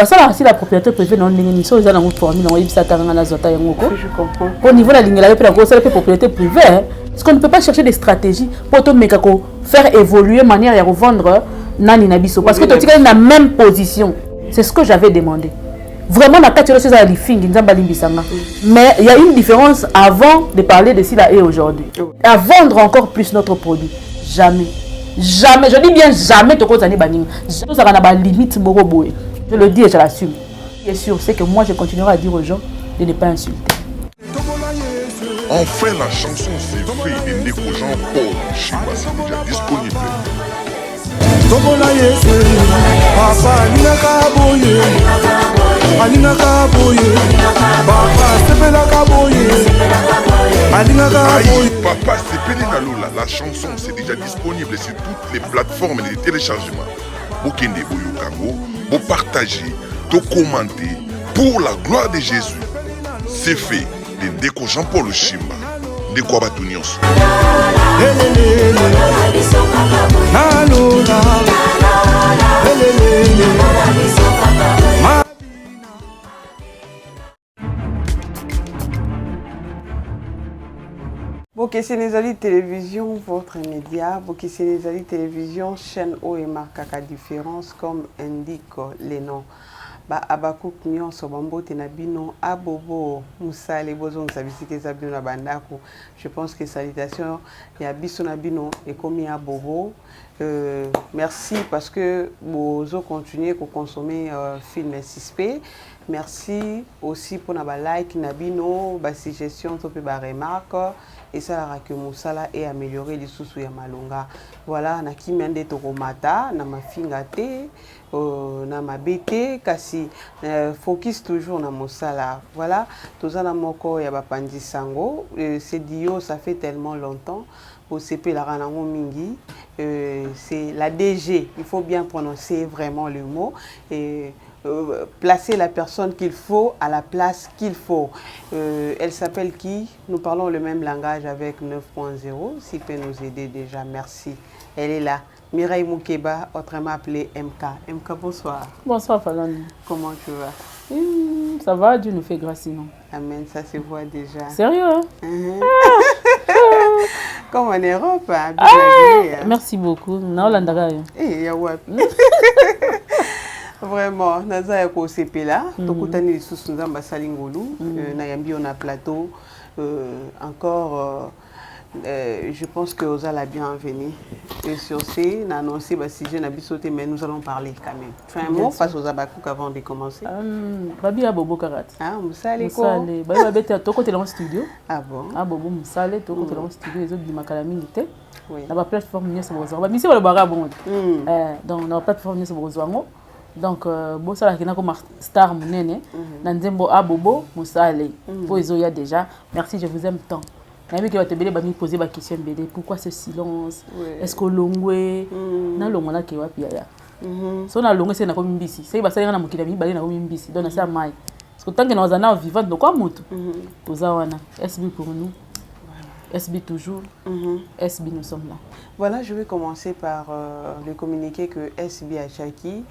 ça si la propriété privée non ni so za na ngo formule on yebisa tanga na zota yangoko. Je comprends. Au niveau la ligne la pe la ko ça propriété privée. Parce qu'on ne peut pas chercher des stratégies pour te faire évoluer manière à revendre nani na biso parce que tu es dans la même position. C'est ce que j'avais demandé. Vraiment la carte de la fing nzamba limbisanga. Mais il y a une différence avant de parler de cela et aujourd'hui. À vendre encore plus notre produit. Jamais. Jamais, je dis bien jamais tu causes baning. Tout ça na ba limite moko boy. Je le dis et je l'assume. Et sûr, c'est que moi je continuerai à dire aux gens de ne pas insulter. Enfin, la chanson c'est fait de Ndeko Jean-Paul Chimba, c'est déjà disponible. Papa Sepele Nalola, la chanson c'est déjà disponible sur toutes les plateformes de téléchargement. Vous kende boyokango, vous partagez, vous commentez pour la gloire de Jésus. C'est fait de Ndeko Jean-Paul Chimba, Ndeko Abatunios. Bokesenezali Télévision, votre média. Bokesenezali Télévision, chaîne O et marque à différence comme indique les noms. Ba Abakouk nyonso bambote na bino abobo musale bozo musabisike za bino na bandako. Je pense que salutation ya biso na bino et comme ya bobo. Merci parce que bozo continuer à consommer film 6P. Merci aussi pour na ba like na bino, ba suggestion to pe ba remarque et ça la que musala et améliorer les sous ya malonga. Voilà na kimende tokomata na mafinga te. Na mabete kasi focus toujours na mosala. Voilà, tozana moko ya bapandi sango, c'est dio ça fait tellement longtemps au CP la ranango mingi, c'est la DG, il faut bien prononcer vraiment le mot et placer la personne qu'il faut à la place qu'il faut. Elle s'appelle qui? Nous parlons le même langage avec 9.0, s'il peut nous aider déjà, merci. Elle est là. Mireille Moukeba, autrement appelée MK. MK, bonsoir. Bonsoir, Falani. Comment tu vas? Ça va, Dieu nous fait grâce sinon. Amen, ça se voit déjà. Sérieux, hein? Comme en Europe, hein? Merci beaucoup. Vraiment, naza ya ko CP là, tokutani lisusu nzamba salingolu, na yambi on a plateau encore je pense que Oza l'a bienvenue. Et sur ce, on a annoncé si je n'habite sauté, mais nous allons parler quand même. Fais un mot face aux Abakouk avant de commencer. Babi a Bobo Karat. Ah, Moussale quoi? Babi a bête à toi côté dans le studio. Ah bon? Ah Bobo Moussale, toi côté dans le studio, les autres du Makalami était. Oui. Dans la plateforme Nias Bozoango. Bah, mais c'est le barabon. Donc, dans la plateforme Nias Bozoango. Donc, bon, ça là qui n'a comme star monene. Nanzembo a Bobo Moussale. Pour les autres déjà. Merci, je vous aime tant. Qui va te poser la question pourquoi ce silence? Est-ce que l'ongwe na longo na kewa pia so na longo c'est na comme mbisi c'est ba ça na mokila mi balé na comme mbisi donc ça mai parce que tant que nous en vivant donc quoi moto toza wana SB pour nous SB toujours SB nous sommes là. Voilà, je vais commencer par le communiqué que SB a chaki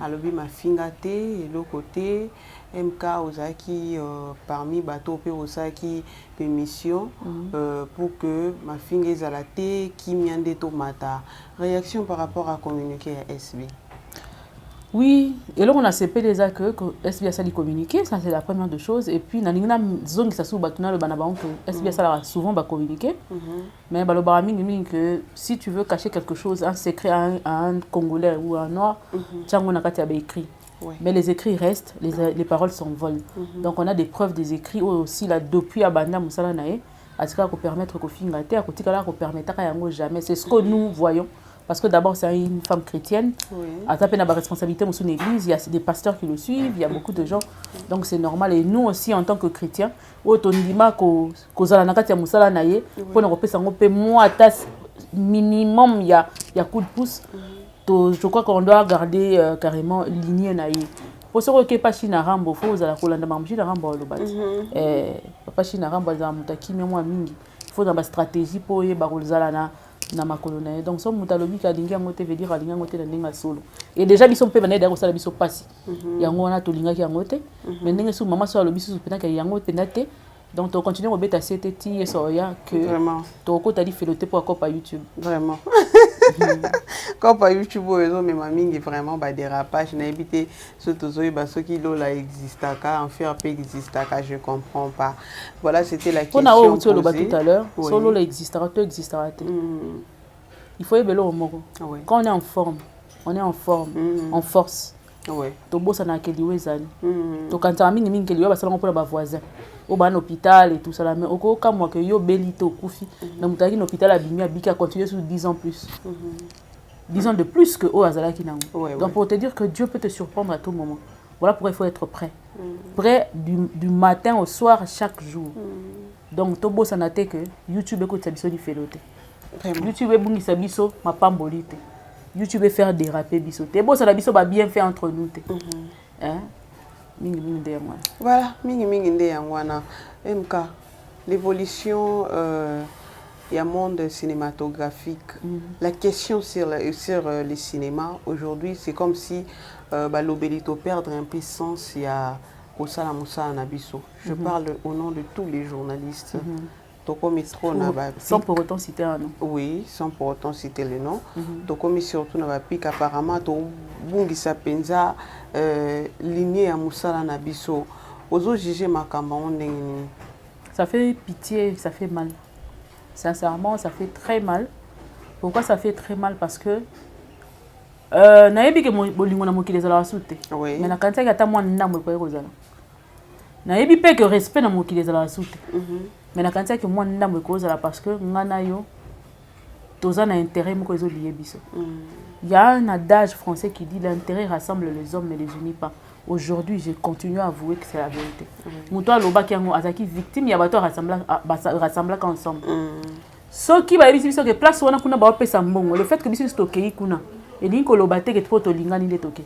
à l'objet ma fingate et l'autre côté MK Ozaki parmi bateau pe Osaki permission pour que ma fingue zalate qui miande tomata. Réaction par rapport à communiquer à SB. Oui, et là on a CP déjà que SB a sali communiquer, ça c'est la première des choses. Et puis, dans la zone qui s'assoit batuna le banabon que SB a souvent communiquer. Mais le barami que si tu veux cacher quelque chose, un secret à un Congolais ou à un Noir, tu as écrit. Ouais. Mais les écrits restent, les paroles s'envolent. Donc on a des preuves des écrits aussi là depuis Abanda Moussala Nae, à ce qu'on permettre qu'au fin de terre, qu'on permettre jamais. C'est ce que nous voyons. Parce que d'abord, c'est une femme chrétienne. À taper la responsabilité dans son église, il y a des pasteurs qui le suivent, il y a beaucoup de gens. Donc c'est normal. Et nous aussi, en tant que chrétiens, on dit minimum, il y a coup de pouce. Je crois qu'on doit garder carrément lignée naïe. Pour ce qui est pas china rambo, faut vous aller Kolanda mamji na rambo le bat. Papa china rambo za mutaki mais moi mingi. Il faut dans la stratégie pour y barulzala na na makolo na ye. Donc so moto alobi ka alingi yango te veut dire alingi yango te na ndenge solo. Et déjà biso mpe bana d'ailleurs kosala biso pasi. Yango wana tolingaki yango te. Mais ndenge su mama so alobi su pena ka yango pena te. Donc tu continues à bêta CTT et soya que ton côté dit fait le thé pour à YouTube. Vraiment. Quand par YouTube mais ma ming vraiment bah dérapage n'a évité surtout ceux qui là existe en fait un peu existe je comprends pas. Voilà c'était la question. On a posée tout à l'heure. Solo là existera, tout existera. Il faut y aller au moro. Quand on est en forme, en force. Ouais. To bossa na keli wezali. To kanta mingi mingi keli ba salongo pour ba voisin. Au ban hôpital et tout ça là mais oko ka moi que yo belito kufi na mutaki na hôpital abimi abika continuer sur 10 ans plus. 10 ans de plus que au azala ki nango. Donc pour te dire que Dieu peut te surprendre à tout moment. Voilà pourquoi il faut être prêt. Prêt du matin au soir chaque jour. Donc to bossa na te que YouTube écoute biso di felote. YouTube ebungisa biso mapambolite. YouTube faire déraper biso. T'es beau ça la biso va bien fait entre nous. Hein? Mingi mingi yangwana. Voilà, mingi mingi yangwana. MK, l'évolution du monde cinématographique. La question sur le cinéma aujourd'hui, c'est comme si l'obélito perdre un peu sens il y a Osala Moussa Nabiso. Je parle au nom de tous les journalistes. Sans pour autant citer un nom. Oui, sans pour autant citer le nom. Donc, comme surtout, on va piquer apparemment, Bungi Sapenza, lignée à Moussala Nabiso. Aux autres, juger ma campagne. Ça fait pitié, ça fait mal. Sincèrement, ça fait très mal. Pourquoi ça fait très mal? Parce que. Naebi que bolingo na mokili ezala wasute. Mais na kanisa kata mwa ndamwe kwa kozala. Naebi pe que respect na mokili ezala wasute. Mais na kanisa que moi ndamwe kozala parce que ngana yo toza na intérêt moko ezo lié biso. Il y a un adage français qui dit l'intérêt rassemble les hommes mais les unit pas. Aujourd'hui, je continue à avouer que c'est la vérité. Muto loba ki yango azaki victime ya bato rassembla ensemble. Ce qui va biso que place wana kuna ba pesa mbongo, le fait que biso stokei kuna et dit que loba te que poto lingani le toke.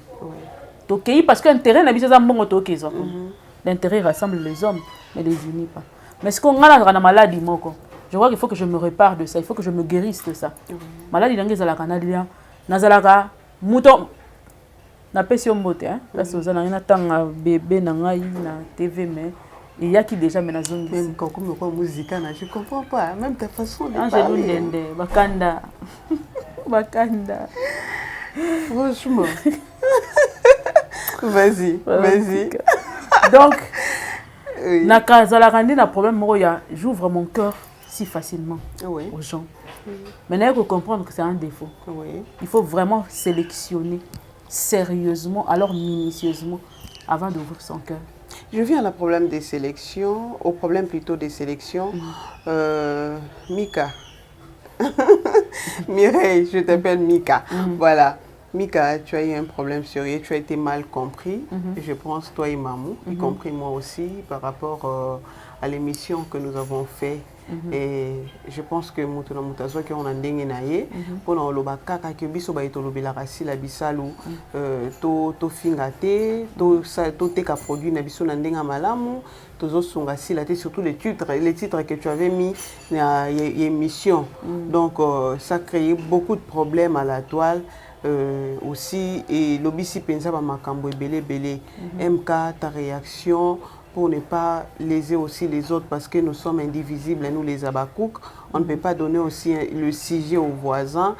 Tokei parce que intérêt na biso za mbongo toke zo. L'intérêt rassemble les hommes mais les unit pas. Mais ce qu'on a la maladie moko. Je crois qu'il faut que je me répare de ça, il faut que je me guérisse de ça. Maladie dangue za la canadien, nazalaka muto na pesi mbote hein. Là c'est aux na tanga bébé na ngai na TV mais il y a qui déjà mais na zone même quand comme quoi musique na je comprends pas même ta façon de parler. Angelou Ndende bakanda bakanda franchement vas-y vas-y donc na kazala kandi na problème moko ya j'ouvre mon cœur si facilement aux gens. Mais il faut comprendre que c'est un défaut. Il faut vraiment sélectionner sérieusement, alors minutieusement, avant d'ouvrir son cœur. Je viens à la problème des sélections, au problème plutôt des sélections. Mika. Mireille, je t'appelle Mika. Voilà. Mika, tu as eu un problème sérieux, tu as été mal compris. Je pense, toi et Mamou, y compris moi aussi, par rapport à l'émission que nous avons fait. Et je pense que Moutona Moutazo qui on a ndenge naie pour na loba kaka que biso ba itolobi la rasi la bisalu to fingate to te ka produit na biso na ndenga malamu tozo sunga si la surtout les titres que tu avais mis na émission. Donc ça créait beaucoup de problèmes à la toile. Aussi et l'obisi pensa ba makambo ebele belé. MK, ta réaction pour ne pas léser aussi les autres parce que nous sommes indivisibles, nous les Abakouk, on ne peut pas donner aussi le sujet aux voisins.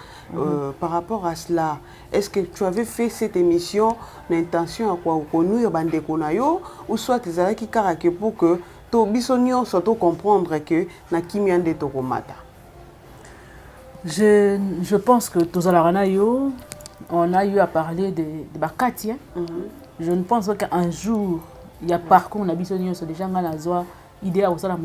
Par rapport à cela, est-ce que tu avais fait cette émission l'intention à quoi ou soit tu avais qui pour que tu puisses comprendre que na kimiande tokomata? Je pense que Tozalaranayo, on a eu à parler de Bakati. Je ne pense qu'un jour, il y a parcours, on a besoin de déjà idée à la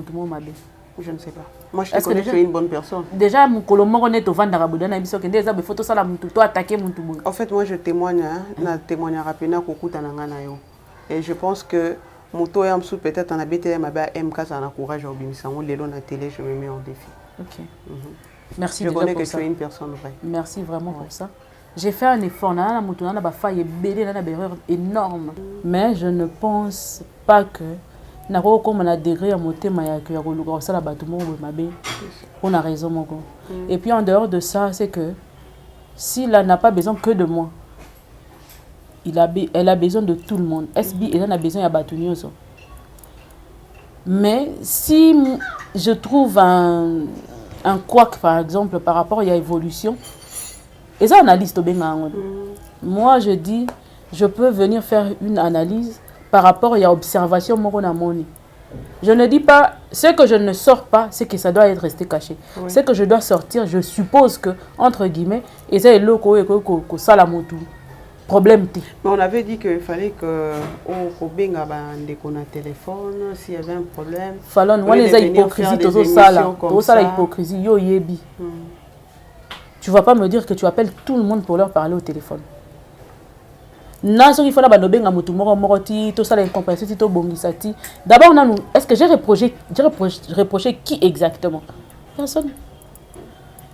je ne sais pas. Moi, je te connais, tu es une bonne personne. Déjà, mon colombo est au Vandara Boudana, il y a des photos à la Moutou, attaquer mon tout. En fait, moi, je témoigne, je témoigne rapidement et je pense que Mouto et Amsou, peut-être en habité, ma belle MK, ça encourage à obéir. On les donne à télé, je me mets en défi. Ok. Merci. Je connais que tu es une personne vraie. Merci vraiment pour ça. J'ai fait un effort, on a failli une erreur énorme. Mais je ne pense pas que Nako comme on a degré à motema ya que ya ça la bato mo mabe. On a raison moko. Et puis en dehors de ça, c'est que s'il n'a pas besoin que de moi, elle a besoin de tout le monde. SB elle a besoin ya bato nyonso. Mais si je trouve un couac par exemple par rapport à l'évolution, et ça analyse to benga. Moi je dis je peux venir faire une analyse par rapport à l'observation moni. Je ne dis pas ce que je ne sors pas, c'est que ça doit être resté caché. Oui. Ce que je dois sortir, je suppose que entre guillemets, et c'est le ça la motu. Problème. Mais on avait dit qu'il fallait que au benga qu'on a téléphone s'il y avait un problème. Fallait on les hypocrisie tout ça la hypocrisie yo yebi. Tu vas pas me dire que tu appelles tout le monde pour leur parler au téléphone. Il faut la banobenga mutu moroti tout ça l'incompréhension to bongisati. D'abord est-ce que j'ai reproché qui exactement? Personne.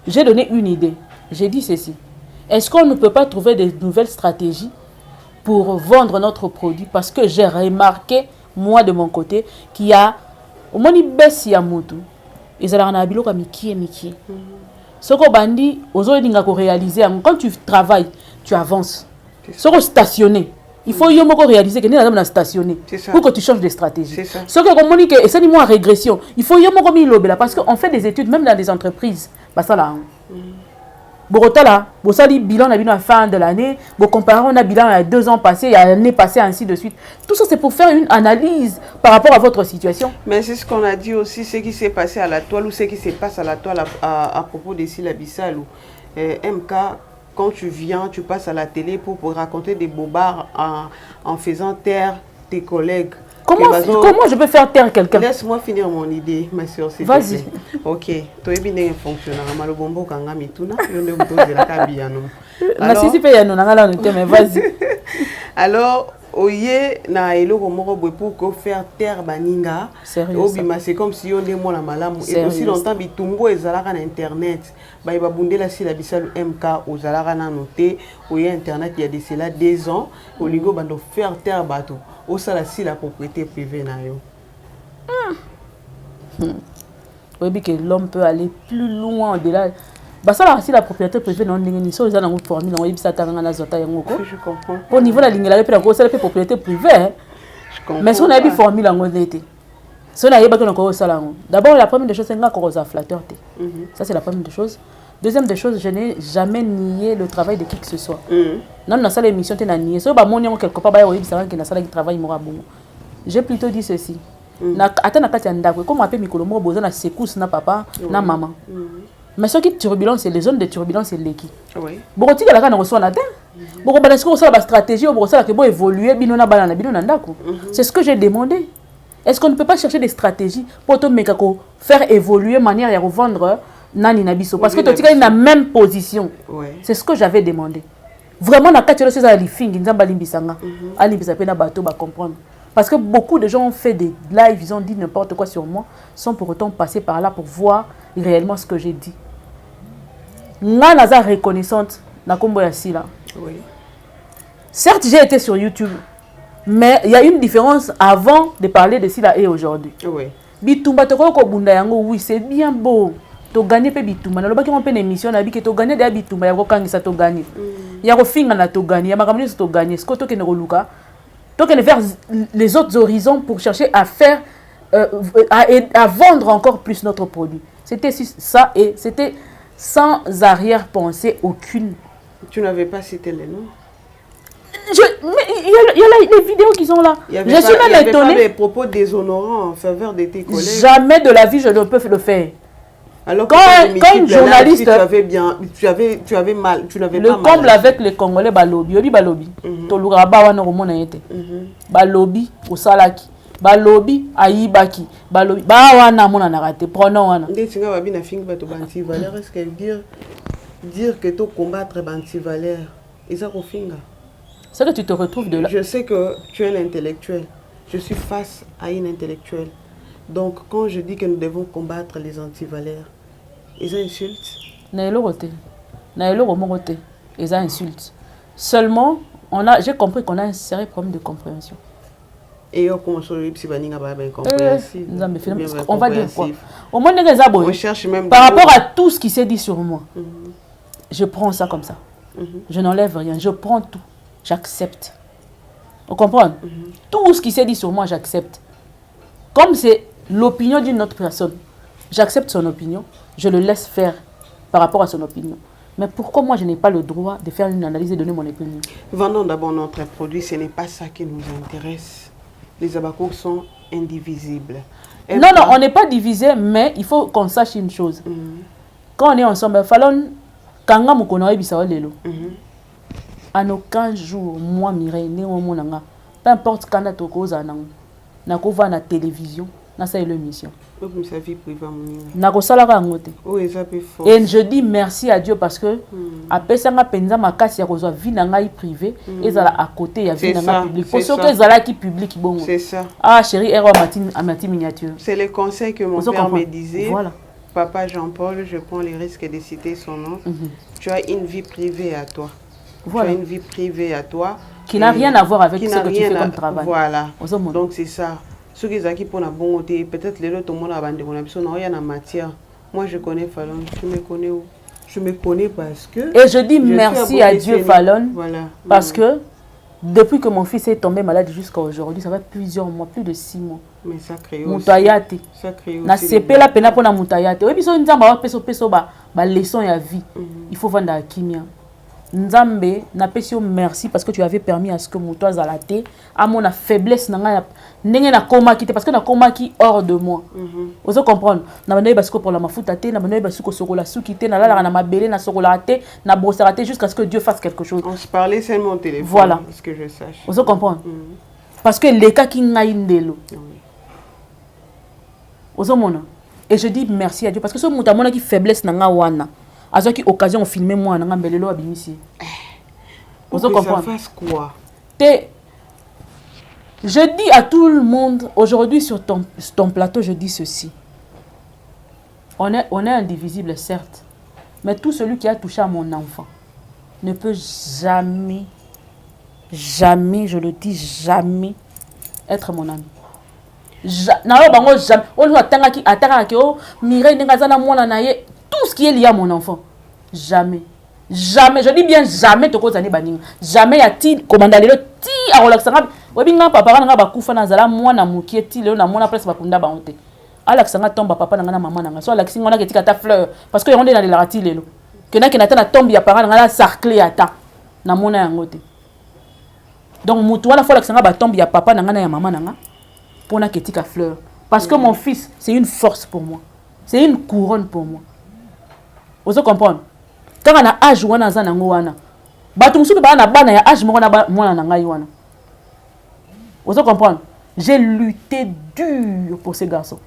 J'ai donné une idée. J'ai dit ceci. Est-ce qu'on ne peut pas trouver des nouvelles stratégies pour vendre notre produit? Parce que j'ai remarqué, moi de mon côté, qu'il y a au moins une baisse ya mutu. Ils ont un biloko mikie. Ce qu'on bandi, aux réaliser. Quand tu travailles, tu avances. Ce qu'on stationné. Il faut réaliser que nous sommes stationné pour que tu changes de stratégie. Ce que communique et c'est moi régression. Il faut parce qu'on fait des études même dans des entreprises. Bah ça là. Borotala, vous savez bilan à la fin de l'année, vous comparez on a bilan il y a 2 ans passés, il y a l'année passée ainsi de suite. Tout ça c'est pour faire une analyse par rapport à votre situation. Mais c'est ce qu'on a dit aussi, ce qui s'est passé à la toile ou ce qui se passe à la toile à propos de Sila Bissal ou MK. Quand tu viens, tu passes à la télé pour raconter des bobards en faisant taire tes collègues. Comment je peux faire taire quelqu'un? Laisse-moi finir mon idée, ma soeur. Vas-y. Ok. Tu es bien fonctionnaire. Malobombo kanga mituna. Vas-y. Alors, oye na eloko moko pour que faire taire baninga. C'est comme si on est moi la malamu. Et aussi longtemps bitumbo ezalaka na internet. Ba iba bundela si la bisalu MK ozalaka na noté. Oye internet il y a de cela 2 ans. Olingo bando faire taire bateau. Au sala si la propriété privée na yo. Oui, que l'homme peut aller plus loin au-delà. Bah ça là si la propriété privée non ndenge so za na formule on yebisa tanga na zota yangoko. Je comprends. Au niveau la lingela pe ko sala pe propriété privée. Je comprends. Mais si on a une formule en ngozete. Si on a yeba que on sala. D'abord la première des choses c'est nga ko za flatteur té. Ça c'est la première des choses. Deuxième des choses, je n'ai jamais nié le travail de qui que ce soit. Non, dans cette émission, tu n'as nié. Si on quelque part, qui travaille, j'ai plutôt dit ceci. Attends, comme appelle Mikolo, besoin de secousse, na papa, na maman. Mais ce qui est turbulence, c'est les zones de turbulence, c'est l'équipe. Beaucoup de gens reçoivent la terre. Beaucoup de gens reçoivent la stratégie, beaucoup de gens qui vont évoluer, c'est ce que j'ai demandé. Est-ce qu'on ne peut pas chercher des stratégies pour faire évoluer de manière à revendre Nani Nabiso? Parce que tu es dans la même position. C'est ce que j'avais demandé. Vraiment, dans le cas de comprendre. Parce que beaucoup de gens ont fait des lives, ils ont dit n'importe quoi sur moi, sans pour autant passer par là pour voir réellement ce que j'ai dit. Moi, je suis reconnaissante dans le Sila. Certes, j'ai été sur YouTube, mais il y a une différence avant de parler de Sila et aujourd'hui. Oui, c'est bien beau. Tu gagnes pas bitumba. Na lobaki mon pe émission na bi que tu gagnes des bitumba ya ko kangisa to gagner. Ya ko finga na to gagner, ya makamni to gagner. Ce que to ke ne luka. To ke ne vers les autres horizons pour chercher à faire à vendre encore plus notre produit. C'était ça et c'était sans arrière-pensée aucune. Tu n'avais pas cité les noms. Mais il y a les vidéos qui sont là. Je suis même étonnée. Il n'y avait pas des propos déshonorants en faveur de tes collègues. Jamais de la vie je ne peux le faire. Alors quand une journaliste, tu avais mal, tu n'avais pas mal. Le comble avec les Congolais, balobi, tolura bawana romona yete, balobi osalaki, balobi aibaki, balobi bawana mona narate, prenons wana. Ndetinga babi na fingi bato banti valeur, est-ce qu'elle dire que tu combattre banti valeur, ils ont finga. C'est que tu te retrouves de là. Je sais que tu es l'intellectuel. Je suis face à une intellectuelle. Donc, quand je dis que nous devons combattre les antivaleurs, ils insultent. Ils insultent. Seulement, j'ai compris qu'on a un sérieux problème de compréhension. Et comment sur le on va dire quoi? Au moins, on cherche même par rapport à tout ce qui s'est dit sur moi, je prends ça comme ça. Je n'enlève rien, je prends tout. J'accepte. Vous comprenez? Tout ce qui s'est dit sur moi, j'accepte. Comme c'est l'opinion d'une autre personne, j'accepte son opinion, je le laisse faire par rapport à son opinion. Mais pourquoi moi je n'ai pas le droit de faire une analyse et donner mon opinion? Vendons d'abord notre produit, ce n'est pas ça qui nous intéresse. Les Abakouk sont indivisibles. Non, on n'est pas divisé, mais il faut qu'on sache une chose. Quand on est ensemble, Fallon, Kanga Mukonoe Bissao Lelo. En aucun jour, moi, Mireille, peu importe quand on a cause à la télévision, na sa l'émission. Et je dis merci à Dieu parce que après ça ma penza ma casse ya kozwa vie na ngai privé et ça à côté ya vie na ngai public. Pour ceux que ça qui public bon. C'est ça. Ah chérie, erreur Amati miniature. C'est le conseil que mon père me disait. Voilà. Papa Jean-Paul, je prends le risque de citer son nom. Tu as une vie privée à toi. Voilà. Tu as une vie privée à toi qui n'a rien à voir avec ce que tu fais comme travail. Voilà. Donc c'est ça. Ceux qui ont pour la bonne côté, peut-être les autres monde a bandé on a en matière. Moi je connais Fallon, tu me connais où? Je me connais parce que et je dis merci à Dieu Fallon. Voilà. Parce que depuis que mon fils est tombé malade jusqu'à aujourd'hui, ça fait plusieurs mois, plus de 6 mois. Mais ça crée aussi. Ça crée aussi. Na CP la pena pour na mutayate. Oui biso nzamba peso ba leçon ya vie. Il faut vendre à kimia. Nzambe na pesi merci parce que tu avais permis à ce que moto azalate à mon faiblesse nanga ndenge na koma kité parce que na koma ki hors de moi. Vous comprendre na banoy basiko pour la mafuta té na banoy basiko sokola sukité na la na mabele na sokola té na brossera té jusqu'à ce que Dieu fasse quelque chose. On se parlait seulement au téléphone. Voilà. Parce que je sache. Vous comprendre parce que les cas qui ngai ndelo. Vous mona et je dis merci à Dieu parce que ce moto mona qui faiblesse nanga wana. À ce qui occasion de filmer moi dans Mbelelo abimisi. Vous comprenez? Ça fasse quoi? Je dis à tout le monde aujourd'hui sur ton plateau, je dis ceci. On est indivisible certes, mais tout celui qui a touché à mon enfant ne peut jamais, jamais, je le dis jamais, être mon ami. Jamais. Tout ce qui est lié à mon enfant. Jamais. Jamais. Je dis bien jamais. Jamais y a-t-il commandé le ti à relaxer. Webinga papa nga bakufa na zala mwana mukie ti leo na mwana place bakunda baonte. Alaxanga tomba papa na maman na so alaxi ngona ketika ta fleur parce que yonde na la rati lelo. Que na kenata na tombe ya parent na sarclé ata na mona yangote. Donc mutu wala faut alaxanga ba tombe ya papa na ya maman na pour na ketika fleur parce que mon fils c'est une force pour moi. C'est une couronne pour moi. Vous comprenez? Quand on a âge wana za nango wana. Ba tumsu ba na bana ya âge moko na mwana na ngai wana. Vous comprenez? J'ai lutté dur pour ce garçon.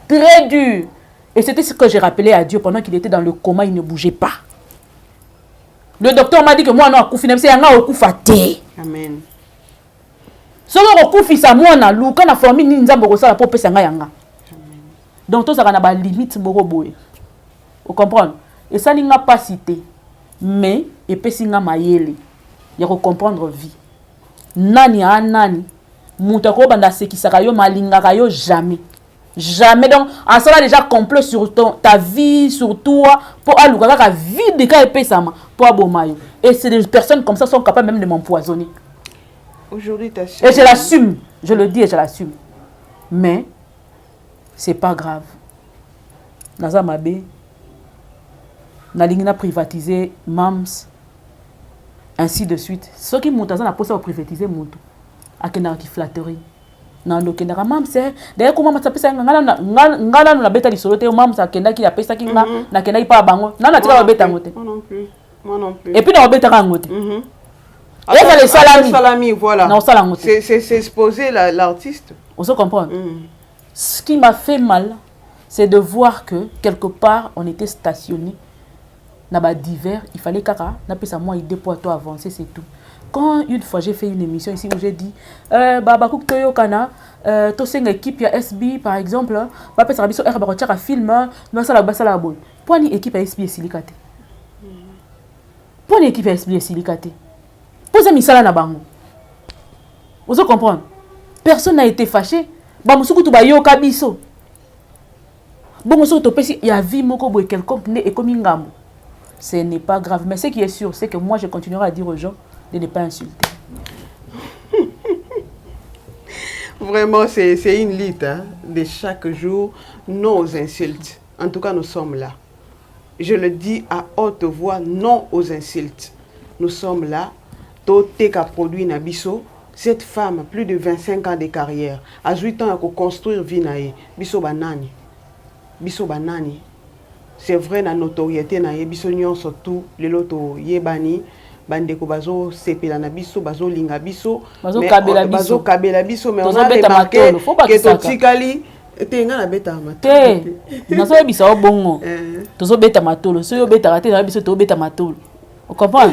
Très dur. Et c'était ce que j'ai rappelé à Dieu pendant qu'il était dans le coma, il ne bougeait pas. Le docteur m'a dit que moi non akufina c'est yanga okufate. Amen. Solo okufisa mwana luka na famille ni nzambo ko sala pour pesa nga yanga. Donc tout ça na ba limite moko boye. Vous comprenez? Et ça n'a pas cité. Mais, et puis si n'a mayele. Il y a comprendre vie. Nani a nani. Moutako banda se qui sakayo malinga kayo jamais. Jamais. Donc, en cela déjà complot sur ta vie, sur toi, pour alouka la vie de ka épée sama, pour abomayo. Et c'est des personnes comme ça sont capables même de m'empoisonner. Aujourd'hui, et je l'assume. Je le dis et je l'assume. Mais, c'est pas grave. Naza Mabe. Nalingina privatiser MAMS ainsi de suite. Ceux qui montent à poser à privatiser montent à Kenara qui flatterie. Nando Kenara MAMS d'ailleurs comment ça peut ça ngala no la beta li solote MAMS à Kenara qui a pesa qui na Kenara pas bango na na tira beta ngote. Moi non plus. Et puis na beta ngote. Et ça les salami voilà. Na sala ngote. C'est exposer l'artiste. On se comprend. Ce qui m'a fait mal, c'est de voir que quelque part on était stationné. Naba divers, il fallait kaka, n'a pas ça moi idée pour toi avancer, c'est tout. Quand une fois j'ai fait une émission ici où j'ai dit Babakouk Toyo Kana, to c'est une équipe ya SB par exemple, ba pesa biso herba retira film, na sala basala boy. Pour une équipe ya SB silicate. Pour une équipe ya SB silicate. Poser misala na bango. Vous comprenez? personne n'a été fâché. Ba musuku tu ba yoka biso. Bon musuku to pesi ya vie moko boy quelconque ne e komi ngambo. Ce n'est pas grave, mais ce qui est sûr c'est que moi je continuerai à dire aux gens de ne pas insulter. Vraiment, c'est une lutte hein, de chaque jour, non aux insultes. En tout cas, nous sommes là. Je le dis à haute voix, non aux insultes. Nous sommes là. Toté qu'a produit Nabiso. Cette femme, plus de 25 ans de carrière, à 8 ans, elle a construire vie nae. Biso banani. Biso banani. C'est vrai, la notoriété nae. Biso nyon surtout, les loto yebani. Bandeko bazo sepela na biso bazo linga biso bazo kabela biso mais on a remarqué que totikali tenga na beta matolo te nazo bisa bongo tozo beta matolo so yo beta raté na biso to beta matolo on comprend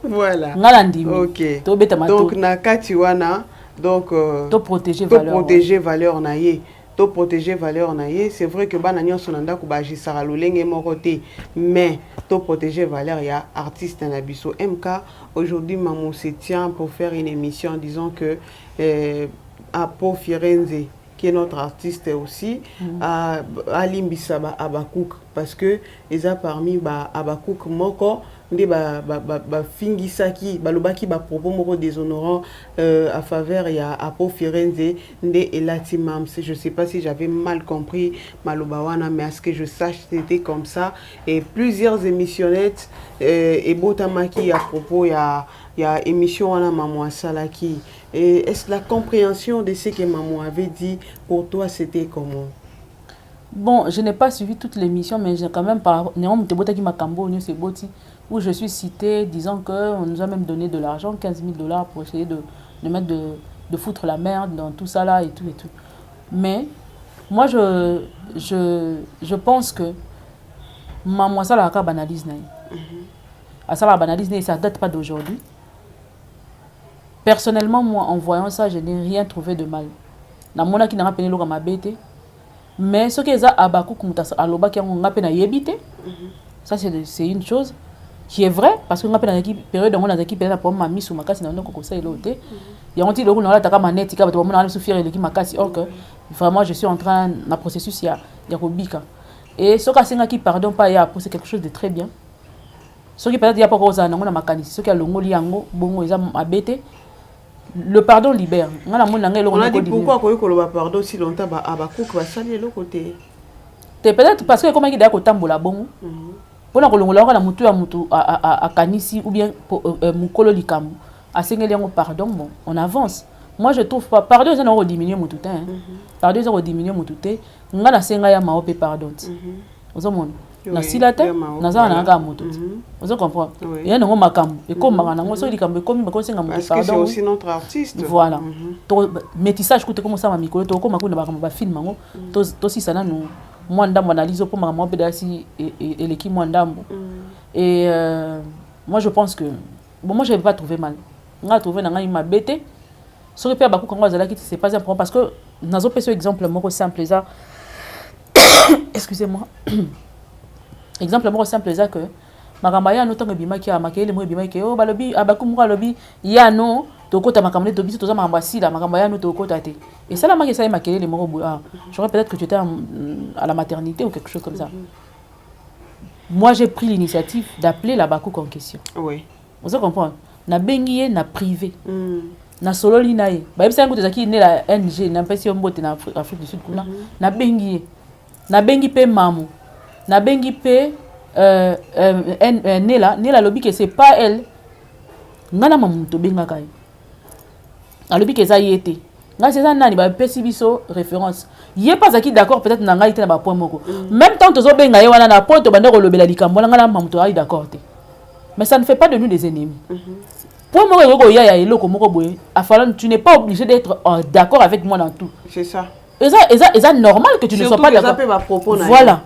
voilà ngala ndimi OK to beta matolo donc na kati wana donc to protéger valeur na ye to protéger valeur naie c'est vrai que bana nyonso nanda ko baji sara lolenge moko te mais to protéger valeur ya artiste na biso MK aujourd'hui maman se tient pour faire une émission en disant que Apo Firenze qui est notre artiste aussi à limbisa ba Abakouk parce que ils a parmi ba Abakouk moko nde ba fingisaki balobaki ba propos moko déshonorant à faveur ya Apo Firenze nde elati mams. Je sais pas si j'avais mal compris malobawana mais à ce que je sache c'était comme ça et plusieurs émissionnettes et botamaki à propos ya émission wana maman salaki et est-ce la compréhension de ce que maman avait dit pour toi c'était comment? Bon, je n'ai pas suivi toute l'émission mais j'ai quand même par néanmoins te botaki makambo ni c'est boti où je suis cité disant qu'on nous a même donné de l'argent, 15 000 $ pour essayer de mettre de foutre la merde dans tout ça là et tout. Mais moi je pense que maman ça la banalise à ça la banalise et ça date pas d'aujourd'hui. Personnellement moi en voyant ça je n'ai rien trouvé de mal. Na mona qui n'a pas peine le ma bête mais ce que ça Abakouk muta aloba qui on appelle na yebité. Ça c'est une chose qui est vrai parce que on appelle dans l'équipe période on a l'équipe période pour ma mise sur ma casse dans donc conseil l'autre il y a un petit logo on a ta manette ka on a souffrir l'équipe ma casse or que vraiment je suis en train dans processus il y a robika et ce cas c'est qui pardon pas ya pour c'est quelque chose de très bien ce qui peut-être il y a pas cause on a makanisi ce qui a longo liango bongo ils ont abété le pardon libère on a dit pourquoi ko le pardon si longtemps ba Abakouk va salir le côté peut-être parce que comment il d'accord tambola bongo pour la kolongola na mutu ya mutu a kanisi ou bien mukolo likambo a sengeli yango pardon bon on avance moi je trouve pas pardon ça n'a diminuer mutu te pardon ça diminuer mutu te nga na senga ya maope pardon ozo mon na silate na za na nga mutu ozo comprendre il y a ngo makambo e comme ngana ngo so likambo e comme ko senga mutu pardon parce que c'est aussi notre artiste voilà to métissage koute comme ça ma mikolo to ko makunda ba film ngo to si sana no moi ndambo analyse pour maman pédasi et l'équipe moi ndambo et moi je pense que bon moi je n'ai pas trouvé mal on a trouvé dans ma bête sur le père Bakou quand on a dit c'est pas un problème parce que dans un petit exemple moi simple ça excusez-moi exemple moi simple ça que makambaya no tango bimaki a makele mo bimaki oh balobi Abakou mo balobi ya no tokota makambo to biso toza makambo asila makambo ya no tokota te et ça la maki ça makele les moko j'aurais peut-être que tu étais à la maternité ou quelque chose comme ça moi j'ai pris l'initiative d'appeler la Abakouk en question oui vous comprenez na bengié na privé na solo linae ba bisa ngo tezaki ne la NG na pesi mbote na Afrique du Sud kuna na bengié na bengi pe mamu na bengi pe Nela lobi que c'est pas elle ngana mamu to benga kai alobi que ça y était nga c'est ça nani ba pesi biso référence yé pas aki d'accord peut-être na ngai te ba point moko même temps tozo benga ye wana na point to banda ko lobela likambo ngana mamu to ai d'accord te mais ça ne fait pas de nous des ennemis pour moi ko ya eloko moko boye afala tu n'es pas obligé d'être d'accord avec moi dans tout c'est ça et ça normal que tu ne sois pas d'accord voilà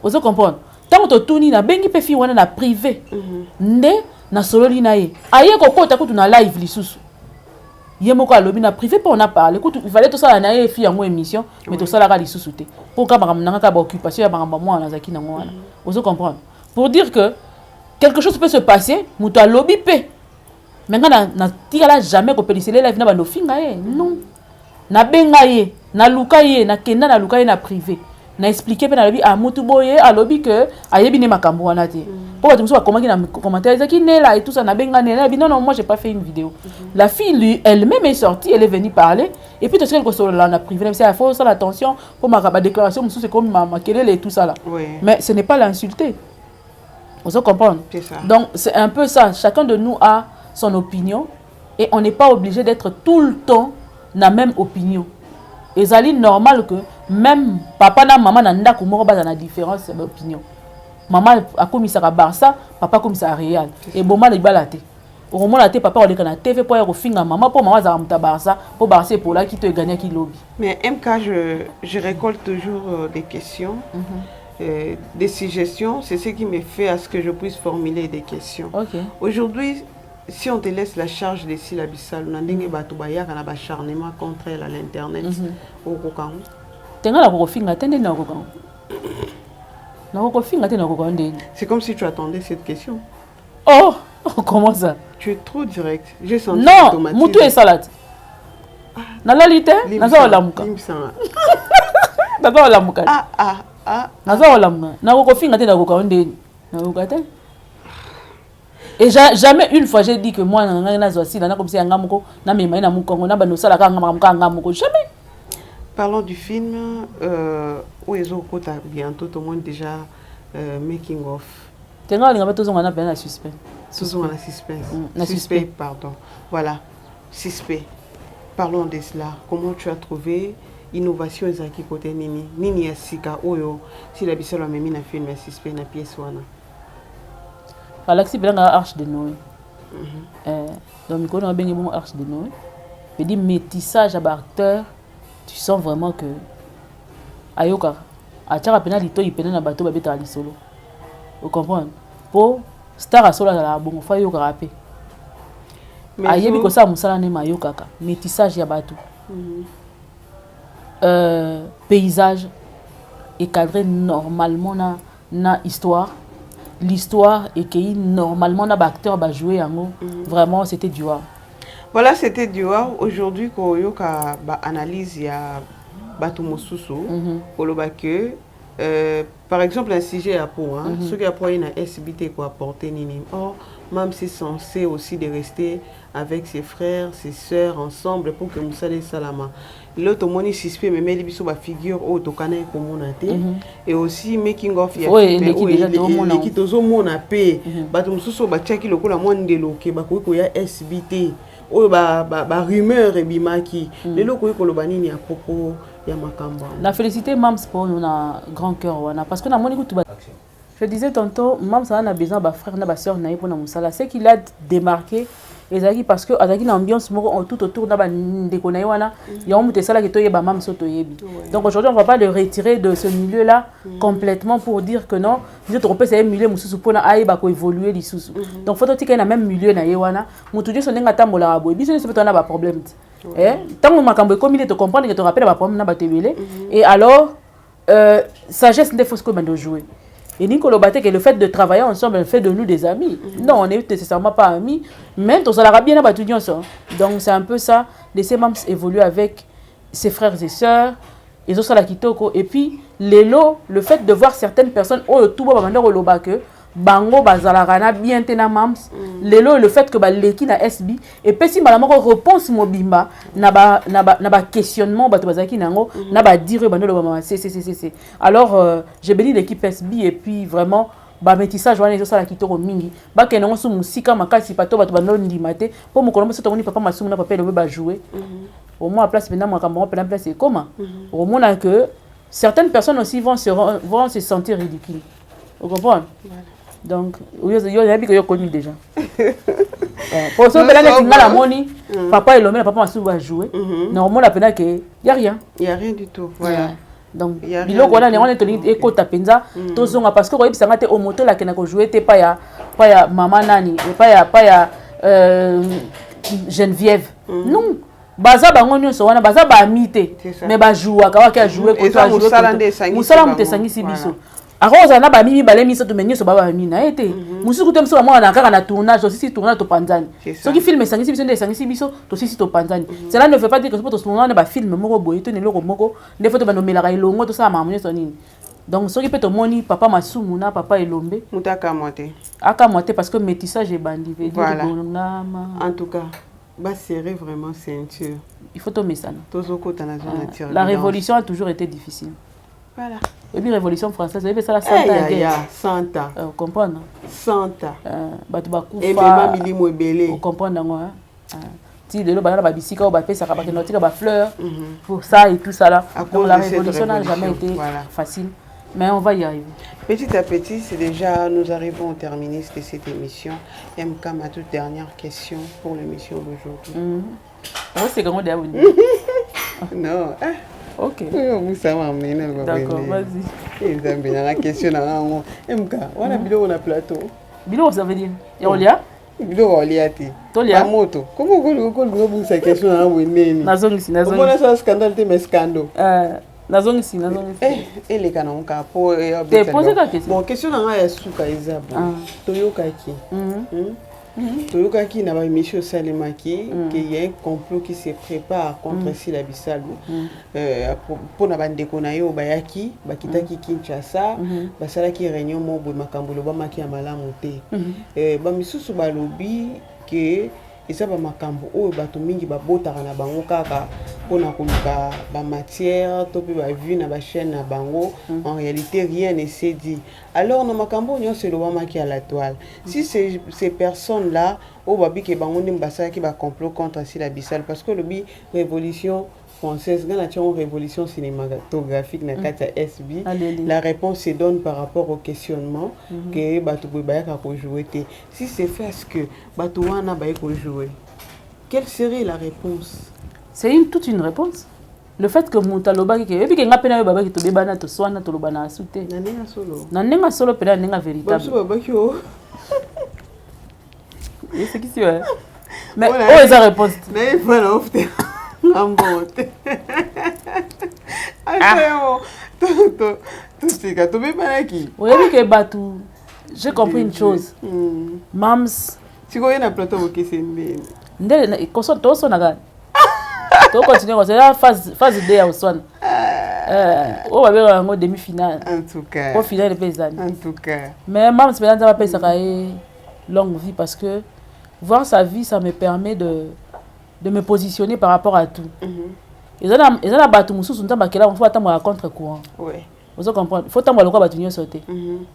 vous comprenez tant que tu na bengi pe fi wana na privé nde na solo linae aye ko kota ko tu na live lisusu yemoko alobi na privé pour on a parlé écoute il fallait tout ça na ye fi en émission mais tout ça la lisusu te pour ka makamna ka ba occupation ya makamba moi na zaki na ngwana vous comprenez pour dire que quelque chose peut se passer muto alobi pe mais na tikala jamais ko pélicile live na bando finga ye non na benga ye na luka ye na kenda na luka ye na privé na expliquer pe na lobi a mutu boye a lobi que ayebi ne makambo wana te pourquoi tu me comment qui na commentaire ça qui né là et tout ça na benga né là non moi j'ai pas fait une vidéo la fille lui elle-même est sortie elle est venue parler et puis tu sais que sur la privé c'est il faut ça l'attention pour ma déclaration c'est comme ma querelle et tout ça là mais ce n'est pas l'insulter vous comprenez donc c'est un peu ça chacun de nous a son opinion et on n'est pas obligé d'être tout le temps na même opinion. Et c'est normal que même papa na maman na ndako moko ba na différence d'opinion. Maman a commis ça à Barça, papa commis ça à Real. Et bon mal balate. Au moment là papa on est na TV pour y finga maman pour maman za muta Barça pour Barça pour là qui te gagner qui lobby. Mais MK je récolte toujours des questions. Des suggestions, c'est ce qui me fait à ce que je puisse formuler des questions. Aujourd'hui, si on te laisse la charge des syllabissales, on a des acharnement contre elle à l'internet. C'est comme si tu attendais cette question. Oh, comment ça? Tu es trop direct. J'ai senti non, moutou et salade. Nalalite, naza olamuka. Naza olamuka. Naza olamuka. Naza finga te nakoka onde. Nakoka te. Et jamais une fois j'ai dit que moi jamais. Parlons du film où ils ont bientôt tout le monde déjà making of. Suspect, pardon. Voilà, suspect. Parlons de cela. Comment tu as trouvé innovation ezaki côté nini nini ya sika oyo si la bisalo memi na film ya suspect na pièce wana. Alexis Belanga Arche de Noé. Donc, on a bien Arche de Noé. Je dis métissage à l'acteur, tu sens vraiment que. Ayoka, à Tchara Penalito, il pénètre dans le bateau, il est allé solo. Vous comprenez? Pour star à solo, il a bon, il faut yoka rapper. Ayebi ko sa musala ne mayoka ka. Métissage ya bateau. Paysage est cadré normalement na histoire. L'histoire et que normalement les acteurs va jouer vraiment c'était du wow. Voilà, c'était du wow. Aujourd'hui quand yo ka ba analyse ya bato mosusu koloba que par exemple un sujet à pour ce qui a pour une SBT quoi apporter nini. Or même c'est censé aussi de rester avec ses frères, ses sœurs ensemble pour que Moussale Salama. L'autre moni suspect mais met biso ba figure au to kanai ko monate et aussi making of ya l'équipe tozo mona pe bato mususu ba tchaki lokola mondelo ke ba ko ya SBT o ba rumeur e bimaki lelo ko ko loba nini à propos ya makamba. La félicité Mams pour nous na grand cœur wana parce que na moni ko tu je disais tantôt Mams a besoin ba frère na ba sœur na pour na musala c'est qu'il a démarqué ezaki parce que azaki na ambiance moko tout autour na ba ndeko na wana ya omu te sala ke to yeba mam soto yebi. Donc aujourd'hui on va pas le retirer de ce milieu là complètement pour dire que non vous êtes trompé c'est un milieu mususu pona aiba ko évoluer lisusu. Donc faut que na même milieu na yewana mutu je sonenga tambola abo biso ne se peut na ba problème tant makambo comme il te comprendre que te rappelle ba problème na ba tebele et alors sagesse ne faut que bando jouer. Et Nicolas Baté que le fait de travailler ensemble fait de nous des amis. Non, on n'est nécessairement pas amis, mais on s'en bien à donc c'est un peu ça. Laisser Mams évoluer avec ses frères et sœurs, et autres la kitoko. Et puis le fait de voir certaines personnes tout le monde que bango bazalarana bien tena Mams le fait que leki na SB et puis si malama réponse mobimba na ba questionnement bato bazaki nango na ba dire bando le mama c'est alors j'ai béni l'équipe SB et puis vraiment ba métissage wana ezo sala kitoko mingi ba kenongo su musika makasi pato bato bando ndimate po mokolo moso tongoni papa masumu na papa le ba jouer au moins à place maintenant moi kambo pe na place c'est comment au moins que certaines personnes aussi vont se sentir ridicules. Vous comprenez? Donc, il y a des gens qui connu déjà. Pour ceux qui ont la money, papa et l'homme, papa va jouer. Normalement, la peine qu'il n'y a rien. Il n'y a rien du tout. Voilà. Donc, il y a parce que ça a été au moto là qui n'a joué, pas ya maman nani, pas ya Geneviève. Non. Baza bangonyo so wana baza ba amité mais ba jouer ka jouer ko to jouer. Musala mutesangi sibiso. akoza na ba mimi balé miso to menyo so ba mimi na été musuku te mso mwana kaka na tournage aussi tournage to panzani soki film sangisi biso nde sangisi biso to sisi to panzani cela ne veut pas dire que to tournage ba film moko boye to ne loko moko nde foto ba nomelaka elongo to sa mamunyo so nini donc soki pe to moni papa Masumu na papa Elombe mutaka moté aka moté parce que métissage est bandi veut dire en tout cas ba serrer vraiment ceinture il faut to mesana la révolution a toujours été difficile. Voilà. Et puis révolution française, ça la 100 ans guerre. 100 ans. Vous comprenez? 100 ans. Batu bakufa. Et même milimo ebele. Vous comprenez moi? Si de l'eau banana babisika ou bapé ça kabake notika ba fleurs. Pour ça et tout ça là. Donc la révolution n'a jamais été facile. Mais on va y arriver. Petit à petit, c'est déjà, nous arrivons au terminus de cette émission. MK, ma toute dernière question pour l'émission d'aujourd'hui. C'est comment d'ailleurs? Non. Ok. D'accord, vas-y. La question MK, on a biloko na plateau. Biloko ça veut dire Yolia? Biloko Yolia ti. Tolia. Moto. Comment vous cette question na wenene? Nazongisi. Comment ça scandale te mais scandale? Nazongisi. Et les canons capo et te poser la question. Bon, question na ya suka ezabo. Toyokaki. Toyokaki na ba émission Salemaki qu'il y a un complot qui se prépare contre Sila Bissalo. Pour na bandeko na yo bayaki bakitaki Kinshasa basalaki réunion mo boy makambo lobamaki ya malamu te. Ba misusu balobi que eza ba makambo oyo bato mingi babotaka na bango kaka pona koluka ba matière to pe ba vue na ba chaîne na bango. En réalité rien ne s'est dit. Alors na makambo nyonso lobamaki à la toile. Si ces personnes là au babi ke bango ndim basalaki ba complot contre Sila Bissalo parce que le révolution française, quand on a une révolution cinématographique dans le SB, la réponse se donne par rapport au questionnement que Batou Boubaya a joué. Si c'est fait ce que Batouana a joué, quelle serait la réponse? C'est toute une réponse. Le fait que Moutaloba qui est bien appelé Baba qui te bébana te soigne te lobana souté. Nanenga solo. Nanenga solo pela nanenga véritable. Et c'est qui c'est? Mais oh esa réponse. Mais voilà ofte. Ambote. Oui, que Batou. J'ai compris une chose. Mams. Tu connais la plateau au Kessende. Ndele koso toso naga. To continuer comme ça phase 2 ya uswana. On va ver en demi-finale. En tout cas. Au final de paysanne. En tout cas. Mais Mams Belanza va payer sa longue vie parce que voir sa vie ça me permet de me positionner par rapport à tout. Ils ont la bateau mususu ntamba kela on faut attendre à contre-courant. Ouais. Vous comprenez? Faut attendre le quoi bateau sauter.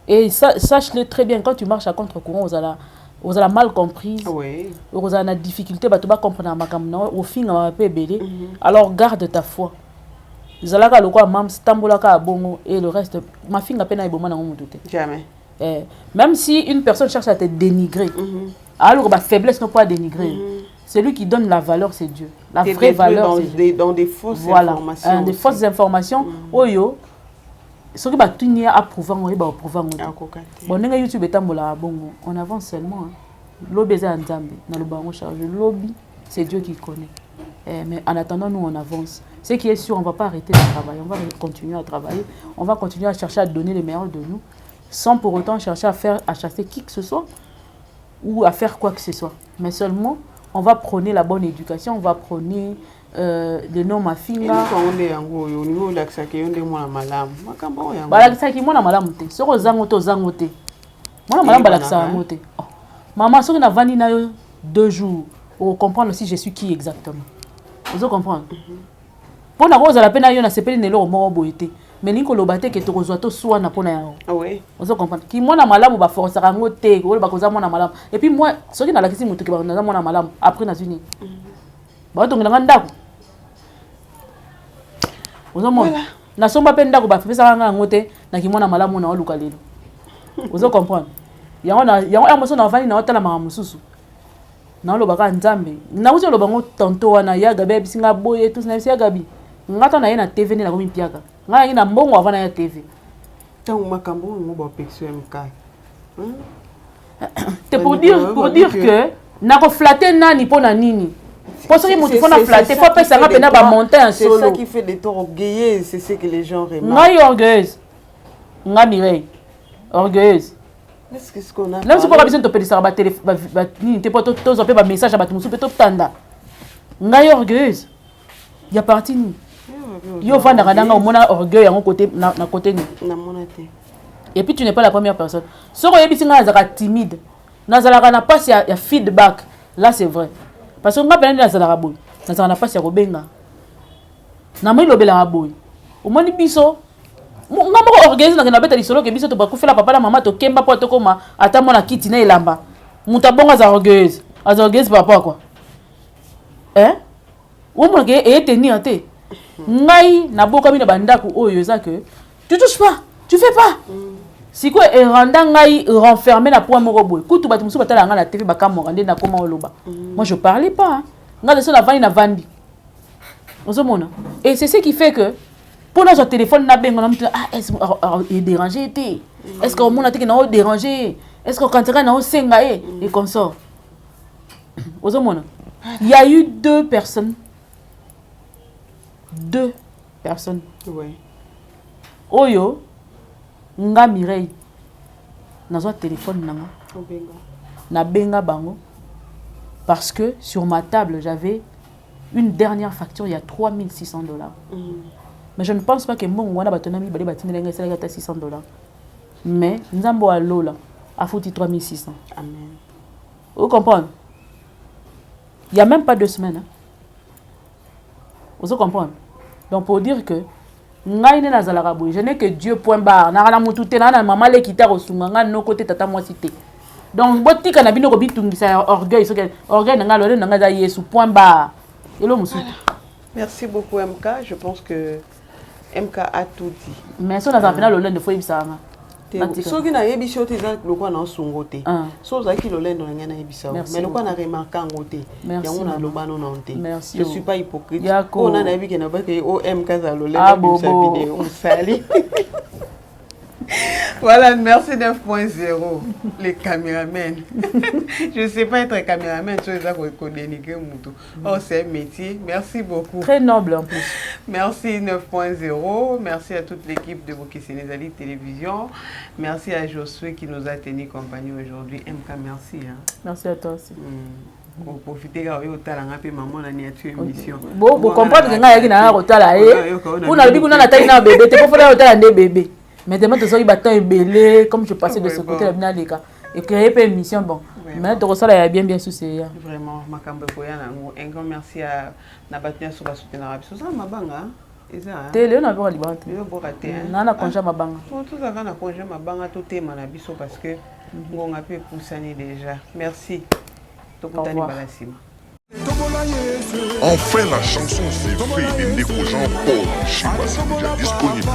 Et sache-le très bien quand tu marches à contre-courant vous allez mal comprise. Oui. Vous avez une difficulté bateau pas comprendre makamna au fin on peut belé. Alors garde ta foi. Zalaka le quoi mam stambola ka bongo et le reste ma fille n'a peine à eboma na mututé. Jamais. Même si une personne cherche à te dénigrer. Alors ba faiblesse non pas dénigrer. Celui qui donne la valeur, c'est Dieu. La vraie valeur, c'est Dieu. Dans des fausses informations. Des fausses informations. Oyo, ce qui va tout nier approuvant, on va approuvant. Bon, on YouTube est on avance seulement. Lobby est en Zambie, dans le bango chargé. Lobby, c'est Dieu qui connaît. Mais en attendant, nous on avance. Ce qui est sûr, on ne va pas arrêter de travailler. On va continuer à travailler. On va continuer à chercher à donner le meilleur de nous, sans pour autant chercher à chasser qui que ce soit ou à faire quoi que ce soit. Mais seulement on va prôner la bonne éducation, on va prôner le nom ma fille là. Au niveau de l'accès, on est moins malade. L'accès qui est moins malade, c'est que zangote. Moi malade l'accès moté. Maman, si on a venu 2 jours, on comprend aussi je suis qui exactement. Vous comprenez? Pour la rose à la peine on a sepelé ne lo mo boité. Mais ni ko lobate ke to kozwa to soa na pona yao. Oui. Vous comprenez? Qui moi na malamu ba force rango te, ko ba koza moi na malamu. Et puis moi, ce qui na la kisi mutu ke ba na moi na malamu après na zuni. Ba to ngana ndako. Vous comprenez? Na somba pe ndako ba fisa nga ngote na ki moi na malamu na oluka lelo. Vous comprenez? Yango amoso na vani na otala ma mususu. Na lo baka nzambe. Na uzo lo bango tonto wana ya gabe bisinga boye tous na sia gabi. Ngata na ye na TV ni na komi piaka. Nga na mbongo avant na ya TV. Tant makambo mo ba pexo MK. C'est pour dire que na ko flatter nani pona nini. Pour ça que mutu fona flatter, faut pas ça ngapena ba monter en solo. C'est ça qui fait des torts orgueilleux, c'est ce que les gens remarquent. Nga orgueilleuse. Nga Mireille. orgueilleuse. Qu'est-ce qu'on a? Là, c'est pourquoi besoin de te ça, t'es pas tous un message à battre, mais tout tanda. Ngai orgueilleuse. Il y a parti ni. Yo va na au mona orgueil à mon côté na côté ni. Et puis tu n'es pas la première personne. Si on est bien timide, nazala na pas il y a feedback. Là c'est vrai. Parce que on a plein de nazala boy. Nazala na pas ya robenga. Na moi lobela boy. Au moins biso nga moko orgueilleuse na beta lisolo ke biso to ba kufela papa la mama to kemba po to koma ata mona kiti na elamba. Muta bonga za orgueilleuse. Az orgueilleuse papa quoi. Hein? Ou mon ke e tenir te. Ngai na boka mina bandaku oyo za que tu touches pas, tu fais pas. Si quoi e randa ngai renfermé na point moko boy. Kutu batu musu batala nga na TV bakamo rande na koma oloba. Moi je parlais pas. Nga leso na vani na vandi. Ozomona. Et c'est ce qui fait que pour notre téléphone na bengo na est-ce est dérangé té. Est-ce que mon attaque na dérangé? Est-ce que quand tu na senga et consort. Ozomona. Il y a eu deux personnes. Oui. Oyo nga Mireille nazo téléphone nanga na benga bango parce que sur ma table j'avais une dernière facture il y a $3600. Mais je ne pense pas que mon wana batonami bali batinela nga sala $600. Mais nzambo a lola a foutu 3600. Amen. Vous comprenez? Il y a même pas 2 semaines. Hein? Vous comprenez? Donc pour dire que je n'ai que Dieu point barre. Na mutu te na maman le kita osunganga no côté tata moi cité. Donc boti kana bino ko bitungisa orgueil so que orgueil na ngalo na ngaza Yesu point barre. Elo musutu. Merci beaucoup MK, je pense que MK a tout dit. Mais so na za final le faut ibisanga. Soki na yebiso te za lokwa na songo te. So za ki lolendo na ngana yebisa. Mais lokwa na remarquer ngote. Yango na lobano na onte. Je suis pas hypocrite. On a nabi ke na ba ke OMK za lolendo sa vidéo. On sali. Voilà, merci 9.0, les caméramans. Je ne sais pas être caméraman, oh, c'est un métier. Merci beaucoup. Très noble en plus. Merci 9.0, merci à toute l'équipe de Boki Sénézali Télévision. Merci à Josué qui nous a tenu compagnie aujourd'hui. MK, merci. Hein. Merci à toi aussi. Pour profiter de maman na niatu émission. Bon, vous comprenez que nga yaki na rotala on a dit qu'on a taille na bébé, t'es pas faire rotala des bébés. Mais demain tu sois battant et belé comme je passais de ce côté là bien les gars. Et créer pas émission bon. Mais tu ressens là bien souci. Vraiment makambe koya na un grand merci à na batnia sur la soutenir biso ça mabanga. Télé on a pas libéré. Yo boraté. Na congé mabanga. Tout ça na congé mabanga tout tema na biso parce que ngonga peut pousser déjà. Merci. Enfin, la chanson c'est fait de Ndeko Jean-Paul Chimba, c'est déjà disponible.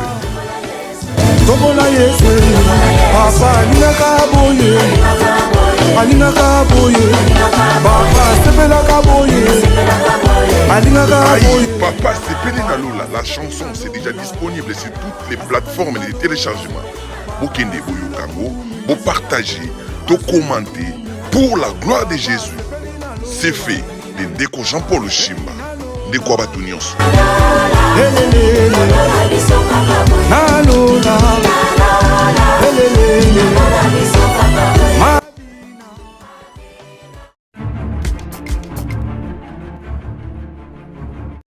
Papa Sepele Nalola, la chanson c'est déjà disponible sur toutes les plateformes de téléchargement. Vous kende boyokango, vous partagez, vous commentez. Pour la gloire de Jésus, c'est fait de Ndeko Jean-Paul Chimba, Ndeko Abatunios.